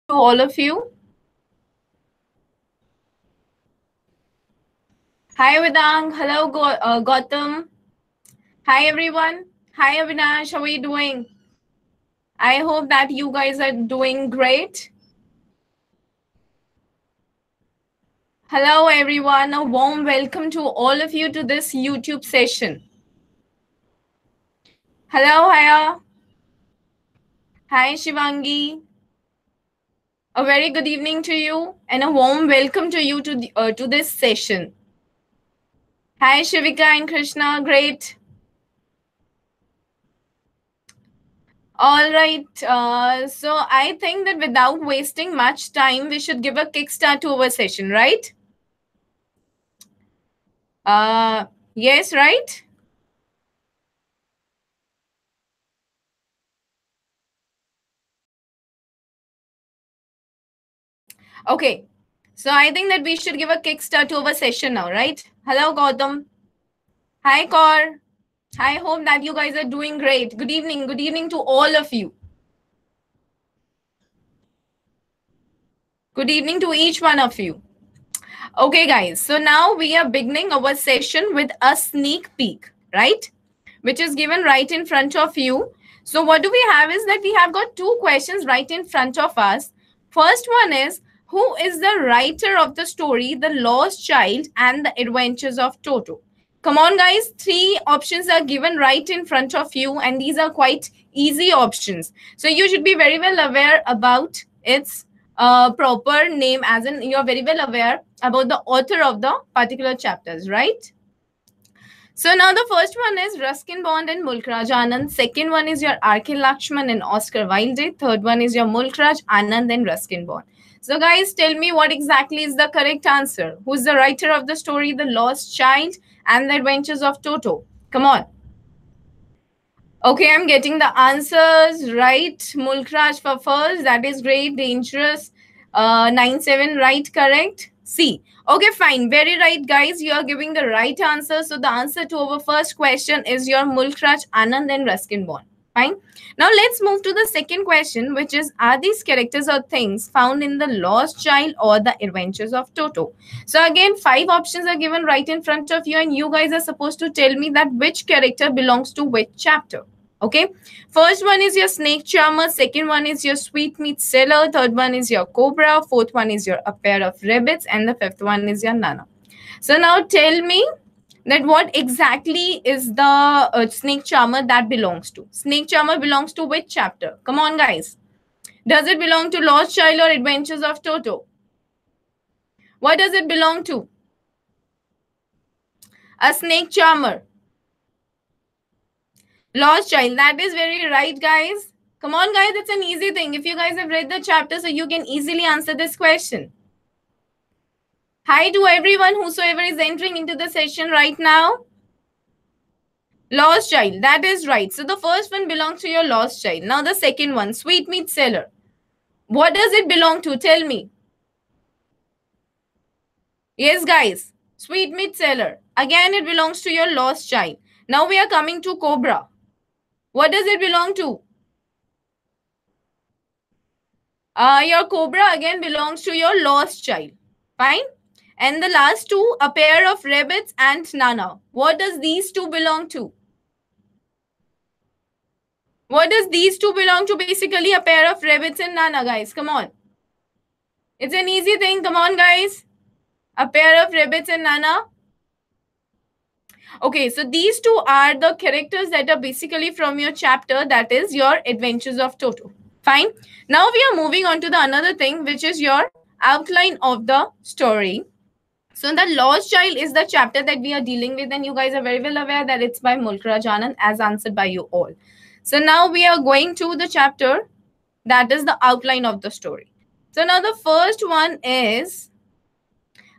To all of you. Hi, Vedang. Hello, Gautam. Hi, everyone. Hi, Avinash. How are you doing? I hope that you guys are doing great. Hello, everyone. A warm welcome to all of you to this YouTube session. Hello, Haya. Hi, Shivangi. A very good evening to you and a warm welcome to you to this session. Hi, Shivika and Krishna. Great. All right. So I think that without wasting much time, we should give a kickstart to our session, right? Yes, right? Okay. So I think that we should give a kickstart to our session now, right? Hello, Gautam. Hi, Kaur. I hope that you guys are doing great. Good evening. Good evening to all of you. Good evening to each one of you. Okay, guys. So now we are beginning our session with a sneak peek, right? Which is given right in front of you. So what do we have is that we have got two questions right in front of us. First one is, who is the writer of the story, The Lost Child and the Adventures of Toto? Come on, guys. Three options are given right in front of you, and these are quite easy options. So you should be very well aware about its proper name, as in you're very well aware about the author of the particular chapters, right? So now the first one is Ruskin Bond and Mulk Raj Anand. Second one is your R.K. Lakshman and Oscar Wilde. Third one is your Mulk Raj Anand and Ruskin Bond. So guys, tell me what exactly is the correct answer. Who's the writer of the story The Lost Child and the Adventures of Toto? Come on. Okay, I'm getting the answers right. Mulk Raj for first. That is great. Dangerous. 9-7 right, correct. C. Okay, fine. Very right, guys. You are giving the right answer. So the answer to our first question is your Mulk Raj Anand and Ruskin Bond. Fine. Now let's move to the second question, which is, are these characters or things found in The Lost Child or The Adventures of Toto? So again, 5 options are given right in front of you, and you guys are supposed to tell me that which character belongs to which chapter. Okay, first one is your snake charmer, second one is your sweetmeat seller, third one is your cobra, fourth one is your a pair of rabbits, and the fifth one is your nana. So now tell me that what exactly is the snake charmer that belongs to. Snake charmer belongs to which chapter? Come on, guys. Does it belong to Lost Child or Adventures of Toto? What does it belong to? A snake charmer. Lost Child. That is very right, guys. Come on, guys. It's an easy thing. If you guys have read the chapter, so you can easily answer this question. Hi to everyone whosoever is entering into the session right now. Lost Child. That is right. So the first one belongs to your Lost Child. Now the second one, Sweetmeat Seller. What does it belong to? Tell me. Yes, guys. Sweetmeat Seller. Again, it belongs to your Lost Child. Now we are coming to Cobra. What does it belong to? Your Cobra again belongs to your Lost Child. Fine. And the last two, a pair of rabbits and Nana. What does these two belong to? What does these two belong to? Basically, a pair of rabbits and Nana, guys. Come on. It's an easy thing. Come on, guys. A pair of rabbits and Nana. Okay, so these two are the characters that are basically from your chapter, that is your Adventures of Toto. Fine. Now we are moving on to the another thing, which is your outline of the story. So the Lost Child is the chapter that we are dealing with, and you guys are very well aware that it's by Mulk Raj Anand, as answered by you all. So now we are going to the chapter that is the outline of the story. So now the first one is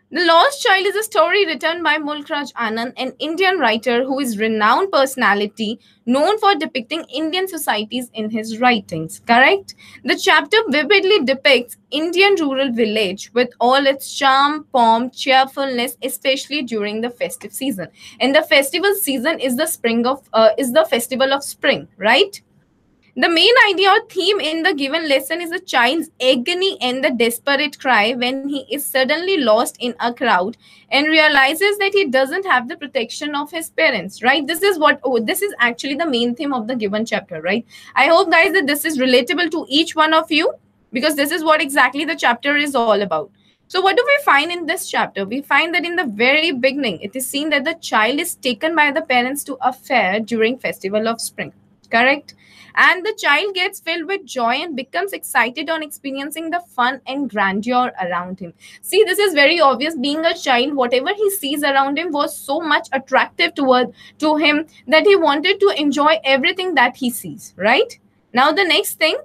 The Lost Child is a story written by Mulkraj Anand, an Indian writer who is renowned personality known for depicting Indian societies in his writings. Correct? The chapter vividly depicts Indian rural village with all its charm, pomp, cheerfulness, especially during the festive season. And the festival season is the festival of spring, right? The main idea or theme in the given lesson is a child's agony and the desperate cry when he is suddenly lost in a crowd and realizes that he doesn't have the protection of his parents, right? This is actually the main theme of the given chapter, right? I hope, guys, that this is relatable to each one of you, because this is what exactly the chapter is all about. So what do we find in this chapter? We find that in the very beginning, it is seen that the child is taken by the parents to a fair during festival of spring, correct? And the child gets filled with joy and becomes excited on experiencing the fun and grandeur around him. See, this is very obvious. Being a child, whatever he sees around him was so much attractive to him that he wanted to enjoy everything that he sees, right? Now the next thing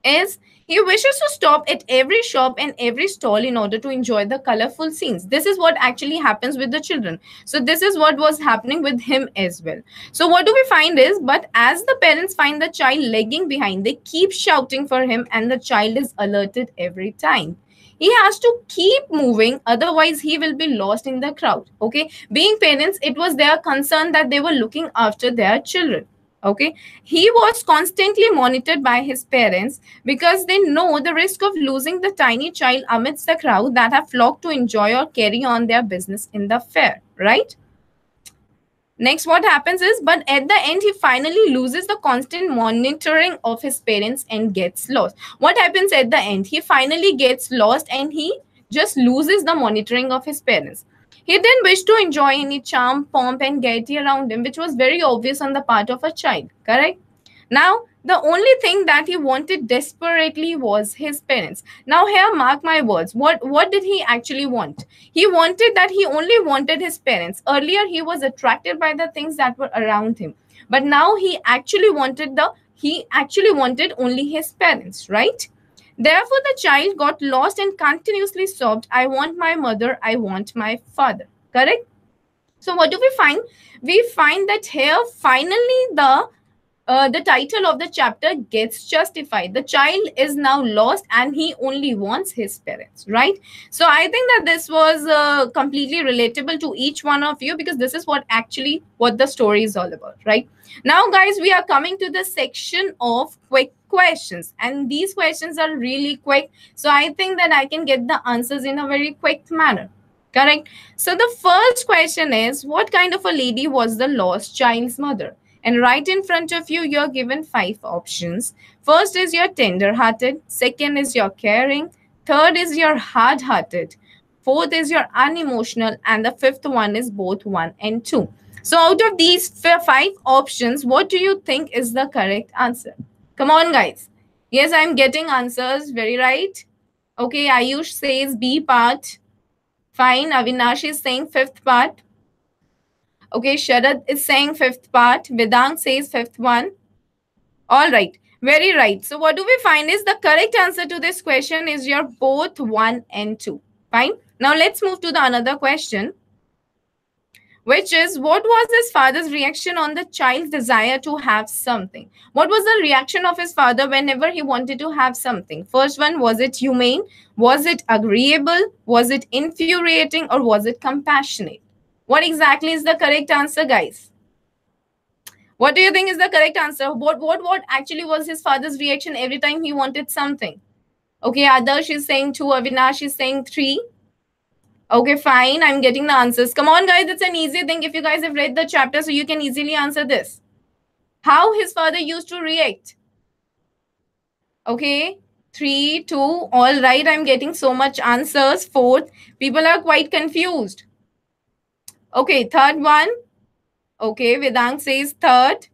is he wishes to stop at every shop and every stall in order to enjoy the colorful scenes. This is what actually happens with the children. So this is what was happening with him as well. So what do we find is, but as the parents find the child lagging behind, they keep shouting for him and the child is alerted every time. He has to keep moving, otherwise he will be lost in the crowd. Okay, being parents, it was their concern that they were looking after their children. Okay, he was constantly monitored by his parents because they know the risk of losing the tiny child amidst the crowd that have flocked to enjoy or carry on their business in the fair, right? Next, what happens is, but at the end, he finally loses the constant monitoring of his parents and gets lost. What happens at the end? He finally gets lost and he just loses the monitoring of his parents. He didn't wish to enjoy any charm, pomp, and gaiety around him, which was very obvious on the part of a child, correct? Now, the only thing that he wanted desperately was his parents. Now, here, mark my words. What did he actually want? He wanted that he only wanted his parents. Earlier, he was attracted by the things that were around him. But now he actually wanted only his parents, right? Therefore, the child got lost and continuously sobbed, I want my mother, I want my father. Correct? So what do we find? We find that here, finally, the title of the chapter gets justified. The child is now lost and he only wants his parents, right? So I think that this was completely relatable to each one of you, because this is what the story is all about, right? Now, guys, we are coming to the section of quick questions, and these questions are really quick. So I think that I can get the answers in a very quick manner. Correct? So the first question is, what kind of a lady was the lost child's mother? And right in front of you, you're given 5 options. First is you're tender-hearted. Second is you're caring. Third is you're hard-hearted. Fourth is you're unemotional. And the fifth one is both 1 and 2. So out of these 5 options, what do you think is the correct answer? Come on, guys. Yes, I'm getting answers. Very right. Okay, Ayush says B part. Fine. Avinash is saying 5th part. Okay, Sharad is saying 5th part. Vedant says 5th one. All right. Very right. So what do we find is the correct answer to this question is your both 1 and 2. Fine. Now let's move to the another question, which is, what was his father's reaction on the child's desire to have something? What was the reaction of his father whenever he wanted to have something? First one, was it humane? Was it agreeable? Was it infuriating? Or was it compassionate? What exactly is the correct answer, guys? What do you think is the correct answer? What actually was his father's reaction every time he wanted something? Okay, Adarsh is saying 2, Avinash is saying 3. Okay, fine. I'm getting the answers. Come on, guys. It's an easy thing. If you guys have read the chapter, so you can easily answer this. How his father used to react. Okay, 3, 2. All right. I'm getting so much answers. Fourth, people are quite confused. Okay, third one. Okay, Vedant says third.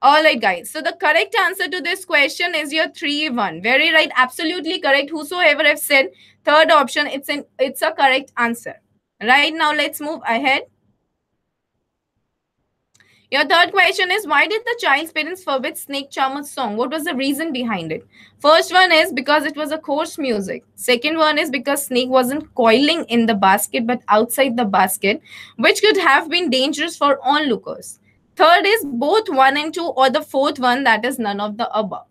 All right, guys. So the correct answer to this question is your 3, 1. Very right. Absolutely correct. Whosoever have said third option, it's a correct answer. Right now, let's move ahead. Your third question is, why did the child's parents forbid Snake Charmer's song? What was the reason behind it? First one is because it was a coarse music. Second one is because snake wasn't coiling in the basket but outside the basket, which could have been dangerous for onlookers. Third is both 1 and 2, or the fourth one, that is none of the above.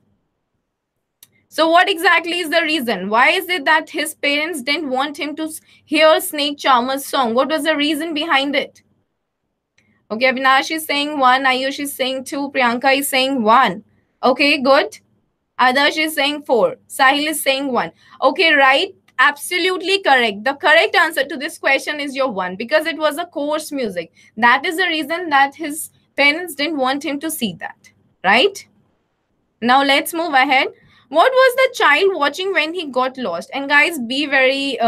So what exactly is the reason? Why is it that his parents didn't want him to hear Snake Charmer's song? What was the reason behind it? Okay, Avinash is saying 1, Ayush is saying 2, Priyanka is saying 1. Okay, good. Adarsh is saying 4. Sahil is saying 1. Okay, right. Absolutely correct. The correct answer to this question is your 1, because it was a coarse music. That is the reason that his parents didn't want him to see that. Right? Now let's move ahead. What was the child watching when he got lost? And guys, be very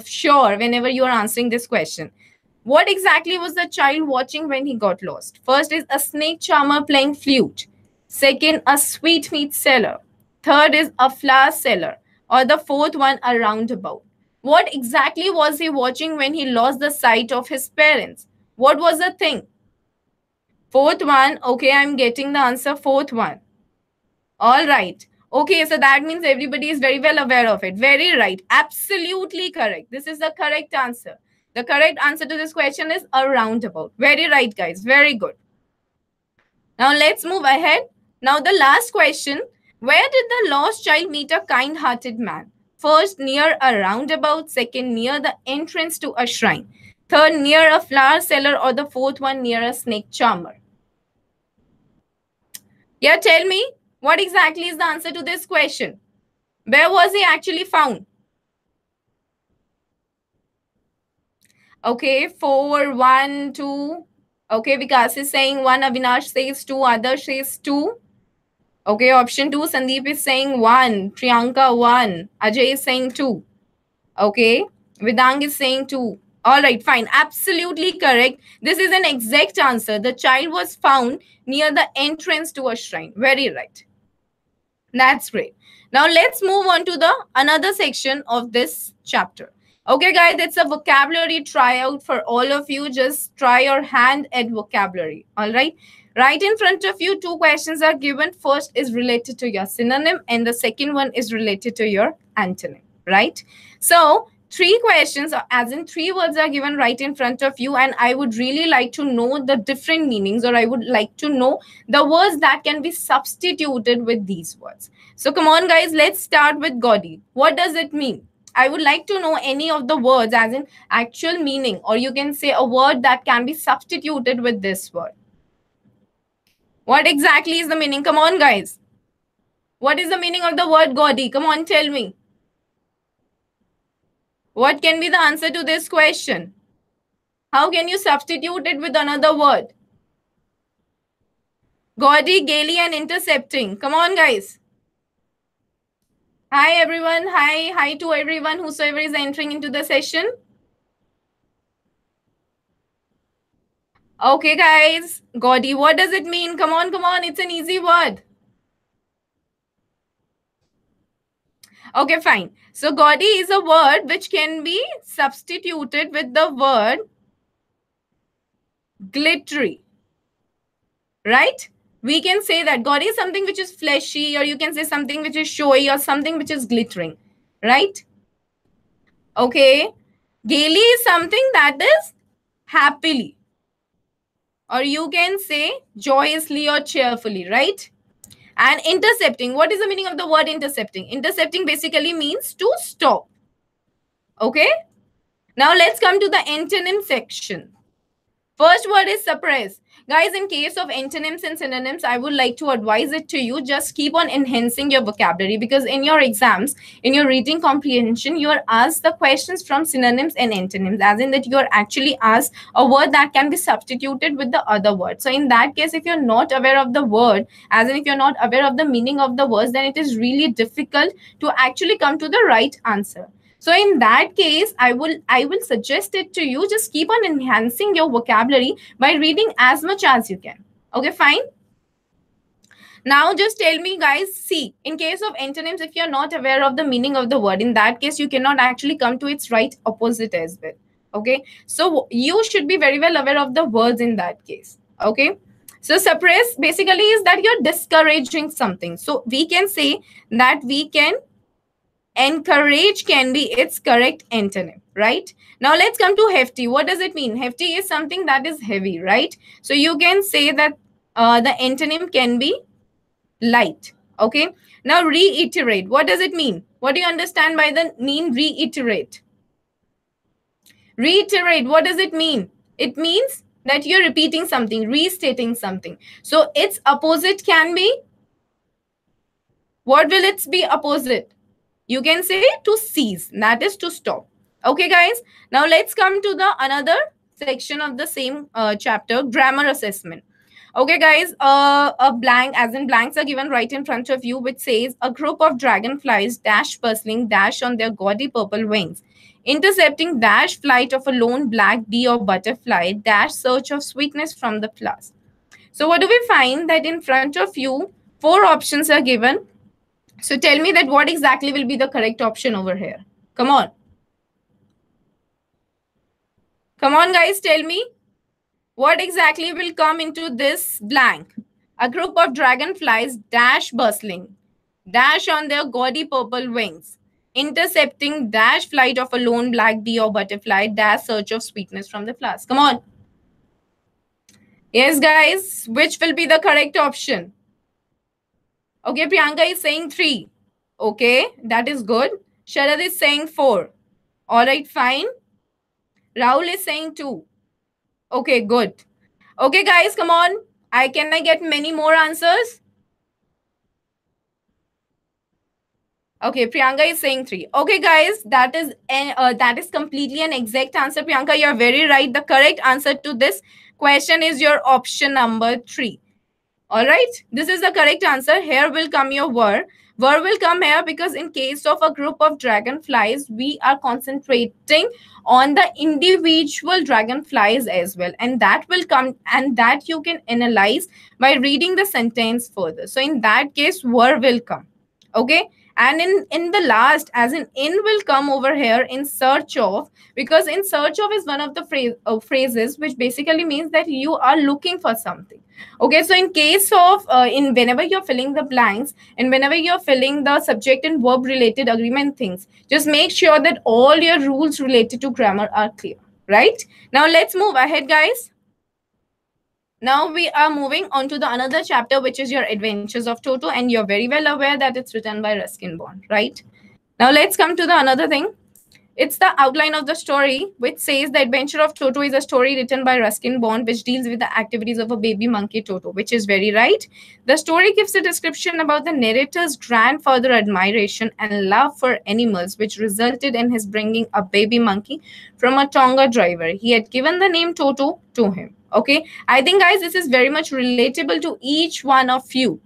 sure whenever you are answering this question. What exactly was the child watching when he got lost? First is a snake charmer playing flute. Second, a sweetmeat seller. Third is a flower seller. Or the fourth one, a roundabout. What exactly was he watching when he lost the sight of his parents? What was the thing? Fourth one. Okay, I'm getting the answer. Fourth one. All right. Okay, so that means everybody is very well aware of it. Very right. Absolutely correct. This is the correct answer. The correct answer to this question is a roundabout. Very right, guys. Very good. Now let's move ahead. Now the last question. Where did the lost child meet a kind-hearted man? First, near a roundabout. Second, near the entrance to a shrine. Third, near a flower seller. Or the fourth one, near a snake charmer. Yeah, tell me. What exactly is the answer to this question? Where was he actually found? Okay, 4, 1, 2. Okay, Vikas is saying 1, Avinash says 2, Adarsh says 2. Okay, option 2, Sandeep is saying 1, Priyanka 1, Ajay is saying 2. Okay, Vidang is saying 2. All right, fine. Absolutely correct. This is an exact answer. The child was found near the entrance to a shrine. Very right. That's great. Now let's move on to the another section of this chapter. Okay, guys, it's a vocabulary tryout for all of you. Just try your hand at vocabulary. All right. Right in front of you, 2 questions are given. First is related to your synonym, and the second one is related to your antonym. Right. So 3 questions, as in 3 words, are given right in front of you, and I would really like to know the different meanings, or I would like to know the words that can be substituted with these words. So come on, guys, let's start with Gaudy. What does it mean? I would like to know any of the words as in actual meaning, or you can say a word that can be substituted with this word. What exactly is the meaning? Come on, guys. What is the meaning of the word Gaudy? Come on, tell me. What can be the answer to this question? How can you substitute it with another word? Gaudy, gaily, and intercepting. Come on, guys. Hi, everyone. Hi to everyone whosoever is entering into the session. Okay, guys. Gaudy, what does it mean? Come on, come on. It's an easy word. Okay, fine. So, gaudy is a word which can be substituted with the word glittery. Right? We can say that gaudy is something which is fleshy, or you can say something which is showy, or something which is glittering. Right? Okay. Gaily is something that is happily, or you can say joyously or cheerfully, right? And intercepting, what is the meaning of the word intercepting? Intercepting basically means to stop. Okay. Now let's come to the antonym section. First word is suppress. Guys, in case of antonyms and synonyms, I would like to advise it to you, just keep on enhancing your vocabulary, because in your exams, in your reading comprehension, you are asked the questions from synonyms and antonyms, as in that you are actually asked a word that can be substituted with the other word. So in that case, if you're not aware of the word, as in if you're not aware of the meaning of the words, then it is really difficult to actually come to the right answer. So in that case, I will suggest it to you. Just keep on enhancing your vocabulary by reading as much as you can. Okay, fine. Now just tell me, guys, see, in case of antonyms, if you're not aware of the meaning of the word, in that case, you cannot actually come to its right opposite as well. Okay, so you should be very well aware of the words in that case. Okay. So suppress basically is that you're discouraging something. So we can say that we can encourage can be its correct antonym, right? Now let's come to hefty. What does it mean? Hefty is something that is heavy, right? So you can say that the antonym can be light. Okay. Now reiterate. What does it mean? What do you understand by the mean reiterate? Reiterate. What does it mean? It means that you're repeating something, restating something. So its opposite can be, what will its be opposite? You can say to cease, that is to stop. Okay, guys. Now let's come to the another section of the same chapter, grammar assessment. Okay, guys, a blank, as in blanks are given right in front of you, which says a group of dragonflies dash bustling dash on their gaudy purple wings, intercepting dash flight of a lone black bee or butterfly dash search of sweetness from the flowers. So what do we find? That in front of you, four options are given. So tell me that what exactly will be the correct option over here. Come on. Come on, guys, tell me. What exactly will come into this blank? A group of dragonflies dash bustling, dash on their gaudy purple wings, intercepting dash flight of a lone black bee or butterfly, dash search of sweetness from the flowers. Come on. Yes, guys, which will be the correct option? Okay, Priyanka is saying 3. Okay, that is good. Sharad is saying 4. All right, fine. Rahul is saying 2. Okay, good. Okay, guys, come on. Can I get many more answers? Okay, Priyanka is saying 3. Okay, guys, that is completely an exact answer. Priyanka, you're very right. The correct answer to this question is your option number 3. All right, this is the correct answer. Here will come your were. Were will come here because in case of a group of dragonflies, we are concentrating on the individual dragonflies as well. And that will come, and that you can analyze by reading the sentence further. So in that case, were will come. Okay. And in the last, as in will come over here in search of, because in search of is one of the phrases which basically means that you are looking for something. Okay, so in case of in whenever you're filling the blanks and whenever you're filling the subject and verb related agreement things, just make sure that all your rules related to grammar are clear, right? Now let's move ahead, guys. Now we are moving on to the another chapter, which is your Adventures of Toto, and you're very well aware that it's written by Ruskin Bond, right? Now let's come to the another thing. It's the outline of the story, which says The Adventure of Toto is a story written by Ruskin Bond, which deals with the activities of a baby monkey Toto, which is very right. The story gives a description about the narrator's grandfather admiration and love for animals, which resulted in his bringing a baby monkey from a Tonga driver. He had given the name Toto to him. Okay, I think, guys, this is very much relatable to each one of you.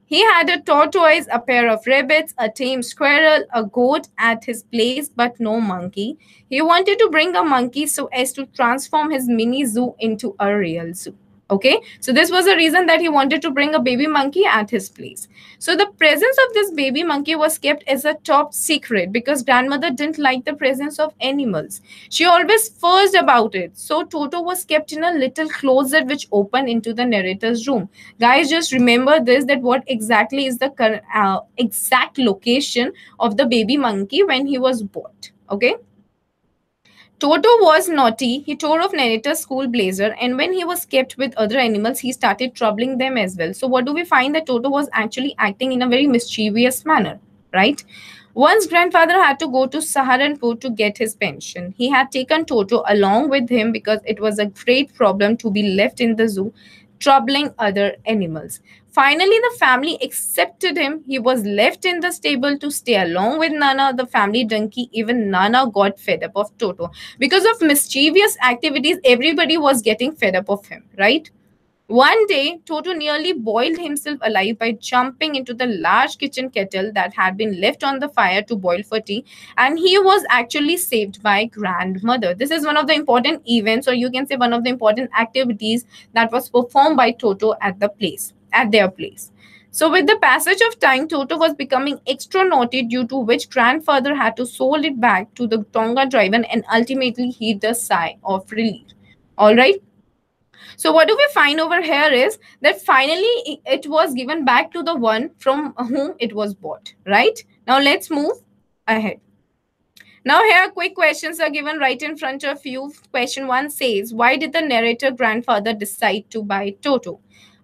He had a tortoise, a pair of rabbits, a tame squirrel, a goat at his place, but no monkey. He wanted to bring a monkey so as to transform his mini zoo into a real zoo. Okay, so this was the reason that he wanted to bring a baby monkey at his place. So the presence of this baby monkey was kept as a top secret because grandmother didn't like the presence of animals. She always fussed about it. So Toto was kept in a little closet which opened into the narrator's room. Guys, just remember this, that what exactly is the exact location of the baby monkey when he was bought. Okay. Toto was naughty. He tore off narrator's school blazer, and when he was kept with other animals, he started troubling them as well. So what do we find? That Toto was actually acting in a very mischievous manner, right? Once grandfather had to go to Saharanpur to get his pension. He had taken Toto along with him because it was a great problem to be left in the zoo, troubling other animals. Finally, the family accepted him. He was left in the stable to stay along with Nana, the family donkey. Even Nana got fed up of Toto. Because of mischievous activities, everybody was getting fed up of him, right? One day, Toto nearly boiled himself alive by jumping into the large kitchen kettle that had been left on the fire to boil for tea, and he was actually saved by grandmother. This is one of the important events, or you can say one of the important activities that was performed by Toto at their place. So with the passage of time, Toto was becoming extra naughty, due to which grandfather had to sold it back to the Tonga driver, and ultimately heaved a sigh of relief. All right. So what do we find over here is that finally it was given back to the one from whom it was bought, right? Now let's move ahead. Now here quick questions are given right in front of you. Question 1 says, why did the narrator grandfather decide to buy Toto?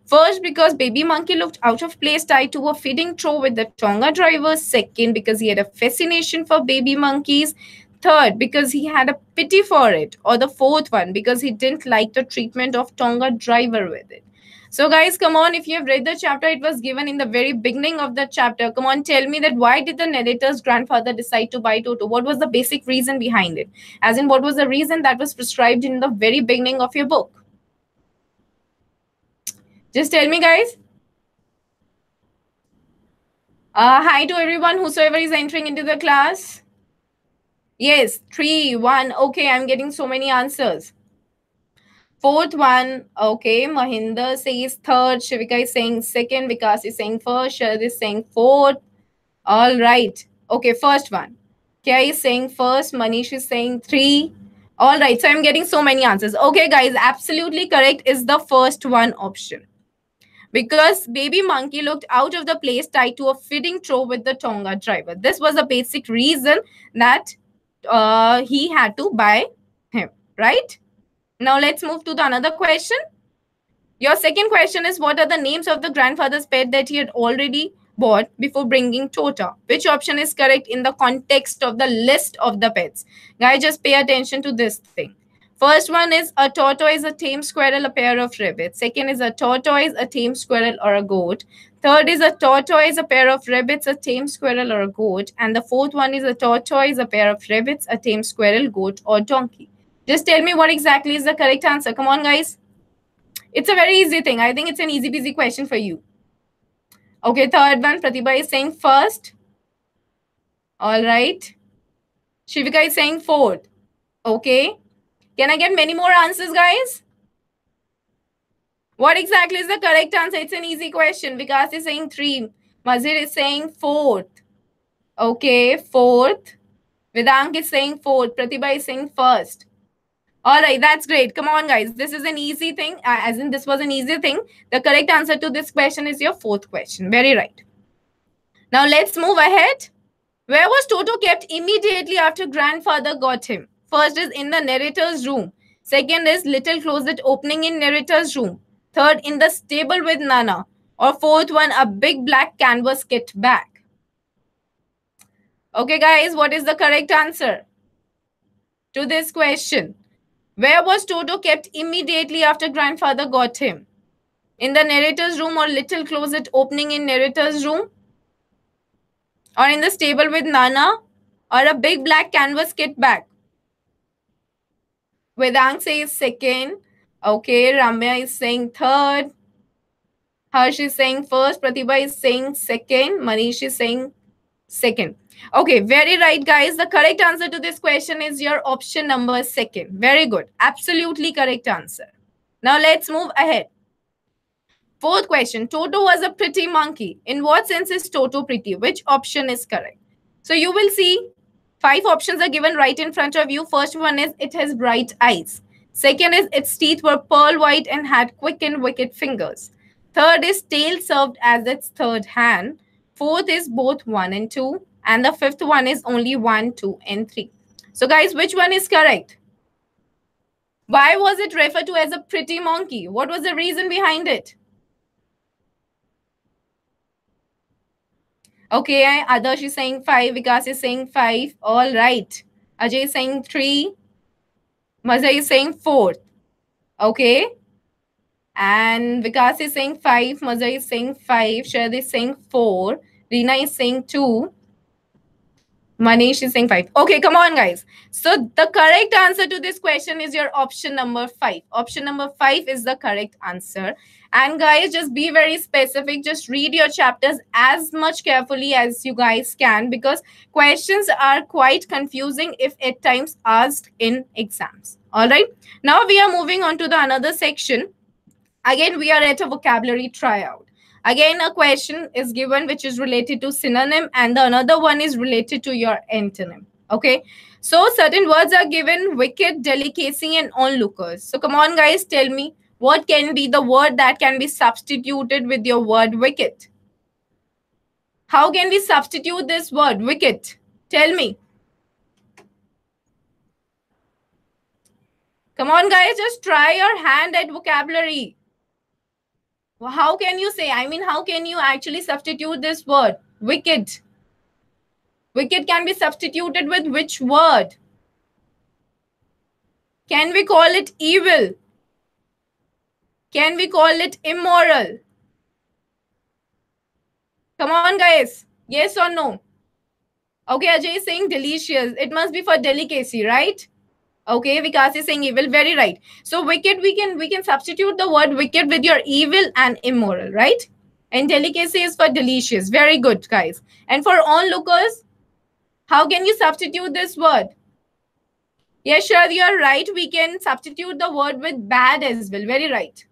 First, because baby monkey looked out of place tied to a feeding trough with the Tonga driver. Second, because he had a fascination for baby monkeys. Third, because he had a pity for it. Or the fourth one, because he didn't like the treatment of Tonga driver with it. So guys, come on, if you have read the chapter, it was given in the very beginning of the chapter. Come on, tell me that why did the narrator's grandfather decide to buy Toto? What was the basic reason behind it? As in, what was the reason that was prescribed in the very beginning of your book? Just tell me, guys. Hi to everyone, whosoever is entering into the class. Yes, 3, 1. Okay, I'm getting so many answers. Fourth one, okay, Mahinder says third, Shivika is saying second, Vikas is saying first, Sharad is saying fourth. All right. Okay, first one. Kya is saying first, Manish is saying 3. All right, so I'm getting so many answers. Okay, guys, absolutely correct is the first one option. Because baby monkey looked out of the place tied to a feeding trough with the Tonga driver. This was a basic reason that he had to buy him, right? Now let's move to the another question. Your second question is, what are the names of the grandfather's pet that he had already bought before bringing Tota? Which option is correct in the context of the list of the pets? Guys, just pay attention to this thing. First one is a tortoise, a tame squirrel, a pair of rabbits. Second is a tortoise, a tame squirrel, or a goat. Third is a tortoise, a pair of rabbits, a tame squirrel, or a goat. And the fourth one is a tortoise, a pair of rabbits, a tame squirrel, goat, or donkey. Just tell me what exactly is the correct answer. Come on, guys. It's a very easy thing. I think it's an easy peasy question for you. Okay, third one, Pratibha is saying first. All right. Shivika is saying fourth. Okay. Can I get many more answers, guys? What exactly is the correct answer? It's an easy question. Vikas is saying 3. Mazir is saying fourth. Okay, fourth. Vedank is saying fourth. Pratibha is saying first. All right, that's great. Come on, guys. This is an easy thing. As in, this was an easy thing. The correct answer to this question is your fourth question. Very right. Now, let's move ahead. Where was Toto kept immediately after grandfather got him? First is in the narrator's room. Second is little closet opening in narrator's room. Third, in the stable with Nana. Or fourth one, a big black canvas kit bag. Okay, guys, what is the correct answer to this question? Where was Toto kept immediately after grandfather got him? In the narrator's room or little closet opening in narrator's room? Or in the stable with Nana? Or a big black canvas kit bag? Vedang says second. Okay, Ramya is saying third. Harsh is saying first. Pratibha is saying second. Manish is saying second. Okay, very right, guys. The correct answer to this question is your option number second. Very good. Absolutely correct answer. Now let's move ahead. Fourth question. Toto was a pretty monkey. In what sense is Toto pretty? Which option is correct? So you will see 5 options are given right in front of you. First one is it has bright eyes. Second is its teeth were pearl white and had quick and wicked fingers. Third is tail served as its third hand. Fourth is both 1 and 2. And the fifth one is only 1, 2, and 3. So guys, which one is correct? Why was it referred to as a pretty monkey? What was the reason behind it? Okay, Adarsh is saying 5. Vikas is saying 5. All right. Ajay is saying 3. Mazza is saying 4. Okay. And Vikas is saying 5. Mazza is saying 5. Sharad is saying 4. Reena is saying 2. Manish is saying 5. Okay, come on, guys. So the correct answer to this question is your option number 5. Option number 5 is the correct answer. And guys, just be very specific. Just read your chapters as much carefully as you guys can, because questions are quite confusing if at times asked in exams. All right. Now we are moving on to the another section. Again, we are at a vocabulary tryout. Again, a question is given which is related to synonym, and the another one is related to your antonym. Okay. So certain words are given: wicked, delicacy, and onlookers. So come on, guys, tell me What can be the word that can be substituted with your word wicket? How can we substitute this word wicket? Tell me. Come on, guys, just try your hand at vocabulary. How can you say? I mean, how can you actually substitute this word? Wicked. Wicked can be substituted with which word? Can we call it evil? Can we call it immoral? Come on, guys. Yes or no? Okay, Ajay is saying delicious. It must be for delicacy, right? Okay, Vikas is saying evil. Very right. So wicked, we can substitute the word wicked with your evil and immoral, right? And delicacy is for delicious. Very good, guys. And for onlookers, how can you substitute this word? Yes, sure, you're right. We can substitute the word with bad as well. Very right.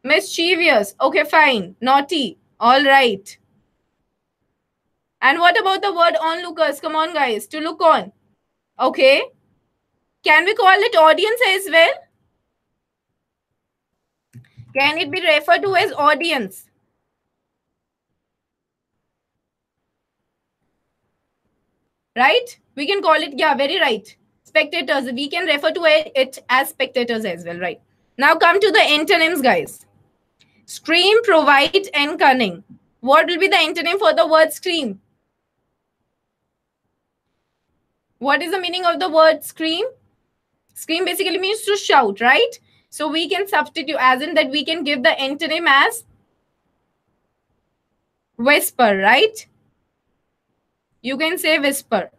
Mischievous. Okay, fine. Naughty. All right. And what about the word onlookers? Come on, guys. To look on. Okay. Can we call it audience as well? Can it be referred to as audience? Right? We can call it, yeah, very right. Spectators. We can refer to it as spectators as well, right? Now come to the antonyms, guys. Scream, provide, and cunning. What will be the antonym for the word scream? What is the meaning of the word scream? Scream basically means to shout, right? So we can substitute, as in that we can give the antonym as whisper, right? You can say whisper.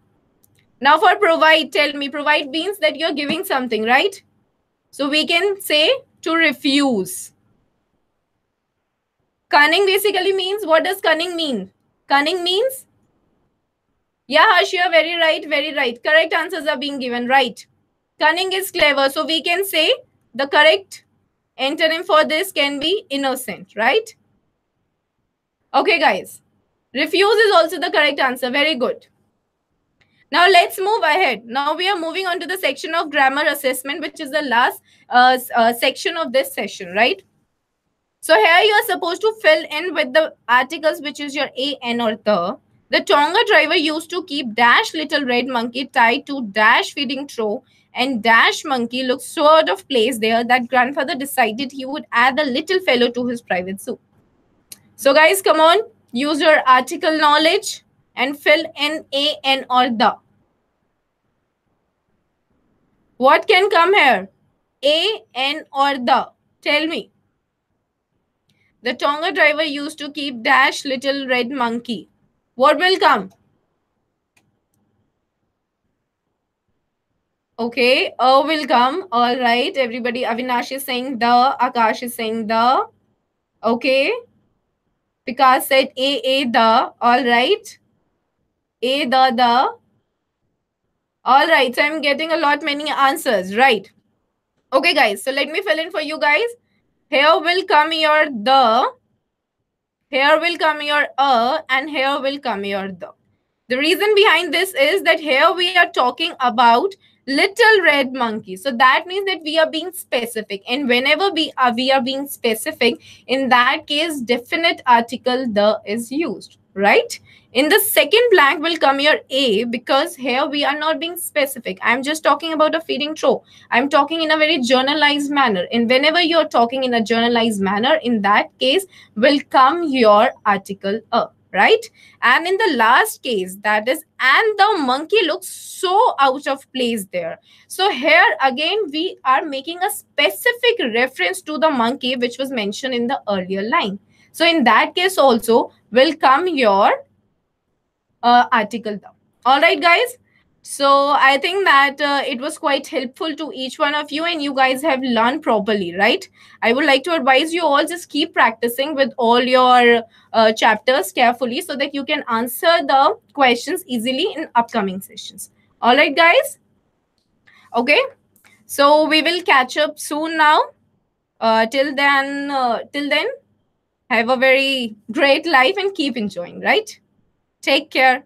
Now for provide, tell me, provide means that you're giving something, right? So we can say to refuse. Cunning basically means, what does cunning mean? Cunning means, yeah, Harsh, you're very right, very right. Correct answers are being given, right? Cunning is clever. So we can say the correct antonym for this can be innocent, right? Okay, guys. Refuse is also the correct answer. Very good. Now let's move ahead. Now we are moving on to the section of grammar assessment, which is the last section of this session, right? So here you are supposed to fill in with the articles, which is your a, n, or the. The Tonga driver used to keep dash little red monkey tied to dash feeding trough, and dash monkey looked so out of place there that grandfather decided he would add the little fellow to his private zoo. So guys, come on, use your article knowledge and fill in a, n, or the. What can come here? A, n, or the? Tell me. The Tonga driver used to keep dash little red monkey. What will come? Okay, will come. All right, everybody. Avinash is saying the. Akash is saying the. Okay. Vikas said a, the. All right. A, the. All right. So I'm getting a lot many answers. Right. Okay, guys. So let me fill in for you guys. Here will come your the. Here will come your and here will come your the. The reason behind this is that here we are talking about little red monkey. So that means that we are being specific. And whenever we are being specific, in that case, definite article the is used, right? In the second blank will come your A, because here we are not being specific. I'm just talking about a feeding trough. I'm talking in a very generalized manner. And whenever you're talking in a generalized manner, in that case will come your article a, right? And in the last case, that is, and the monkey looks so out of place there. So here again, we are making a specific reference to the monkey, which was mentioned in the earlier line. So in that case also will come your article the. All right, guys. So I think that it was quite helpful to each one of you, and you guys have learned properly, right? I would like to advise you all, just keep practicing with all your chapters carefully so that you can answer the questions easily in upcoming sessions. All right, guys. Okay. So we will catch up soon now. Till then, have a very great life and keep enjoying, right? Take care.